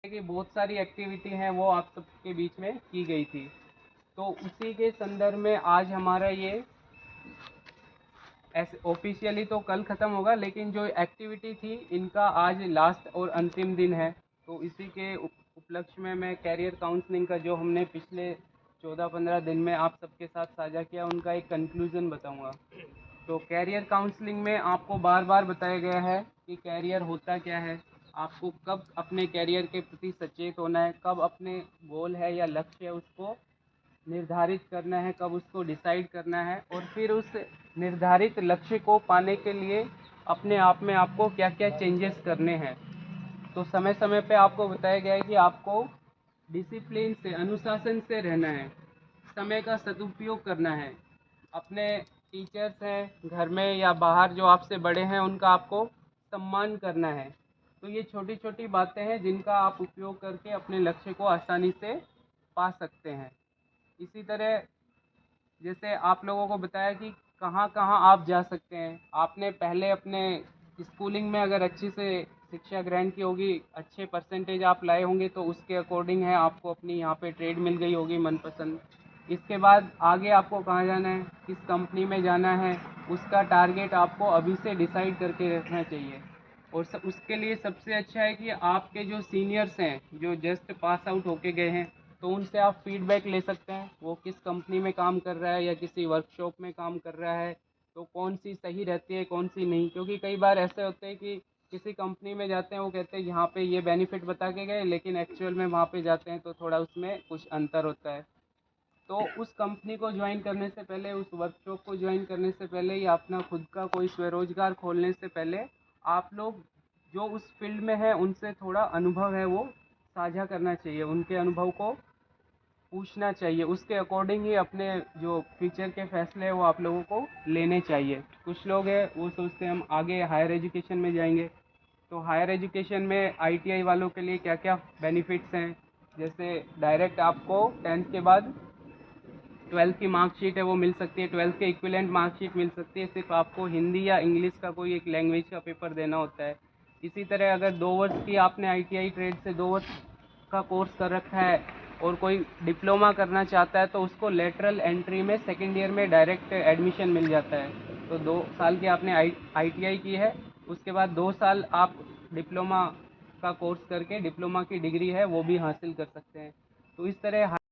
कि बहुत सारी एक्टिविटी हैं वो आप सबके बीच में की गई थी। तो उसी के संदर्भ में आज हमारा ये ऐसे ऑफिशियली तो कल ख़त्म होगा, लेकिन जो एक्टिविटी थी इनका आज लास्ट और अंतिम दिन है। तो इसी के उपलक्ष्य में मैं कैरियर काउंसलिंग का जो हमने पिछले 14-15 दिन में आप सबके साथ साझा किया उनका एक कंक्लूज़न बताऊंगा। तो कैरियर काउंसलिंग में आपको बार बार बताया गया है कि कैरियर होता क्या है, आपको कब अपने कैरियर के प्रति सचेत होना है, कब अपने गोल है या लक्ष्य है उसको निर्धारित करना है, कब उसको डिसाइड करना है, और फिर उस निर्धारित लक्ष्य को पाने के लिए अपने आप में आपको क्या क्या चेंजेस करने हैं। तो समय समय पे आपको बताया गया है कि आपको डिसिप्लिन से, अनुशासन से रहना है, समय का सदुपयोग करना है, अपने टीचर्स हैं घर में या बाहर जो आपसे बड़े हैं उनका आपको सम्मान करना है। तो ये छोटी छोटी बातें हैं जिनका आप उपयोग करके अपने लक्ष्य को आसानी से पा सकते हैं। इसी तरह जैसे आप लोगों को बताया कि कहाँ कहाँ आप जा सकते हैं, आपने पहले अपने स्कूलिंग में अगर अच्छी से शिक्षा ग्रहण की होगी, अच्छे परसेंटेज आप लाए होंगे, तो उसके अकॉर्डिंग है आपको अपनी यहाँ पे ट्रेड मिल गई होगी मनपसंद। इसके बाद आगे आपको कहाँ जाना है, किस कंपनी में जाना है, उसका टारगेट आपको अभी से डिसाइड करके रखना चाहिए। और उसके लिए सबसे अच्छा है कि आपके जो सीनियर्स हैं जो जस्ट पास आउट होके गए हैं, तो उनसे आप फीडबैक ले सकते हैं, वो किस कंपनी में काम कर रहा है या किसी वर्कशॉप में काम कर रहा है, तो कौन सी सही रहती है कौन सी नहीं। क्योंकि कई बार ऐसे होते हैं कि किसी कंपनी में जाते हैं, वो कहते हैं यहाँ पे ये बेनिफिट बता के गए, लेकिन एक्चुअल में वहाँ पे जाते हैं तो थोड़ा उसमें कुछ अंतर होता है। तो उस कंपनी को ज्वाइन करने से पहले, उस वर्कशॉप को ज्वाइन करने से पहले या अपना खुद का कोई स्वरोजगार खोलने से पहले आप लोग जो उस फील्ड में है उनसे थोड़ा अनुभव है वो साझा करना चाहिए, उनके अनुभव को पूछना चाहिए, उसके अकॉर्डिंग ही अपने जो फ्यूचर के फैसले हैं वो आप लोगों को लेने चाहिए। कुछ लोग हैं वो सोचते हैं हम आगे हायर एजुकेशन में जाएंगे, तो हायर एजुकेशन में आईटीआई वालों के लिए क्या क्या बेनिफिट्स हैं। जैसे डायरेक्ट आपको 10th के बाद 12th की मार्कशीट है वो मिल सकती है, 12th के इक्विवेलेंट मार्कशीट मिल सकती है, सिर्फ आपको हिंदी या इंग्लिश का कोई एक लैंग्वेज का पेपर देना होता है। इसी तरह अगर 2 वर्ष की आपने आईटीआई ट्रेड से 2 वर्ष का कोर्स कर रखा है और कोई डिप्लोमा करना चाहता है, तो उसको लेटरल एंट्री में सेकेंड ईयर में डायरेक्ट एडमिशन मिल जाता है। तो 2 साल की आपने आईटीआई की है, उसके बाद 2 साल आप डिप्लोमा का कोर्स करके डिप्लोमा की डिग्री है वो भी हासिल कर सकते हैं। तो इस तरह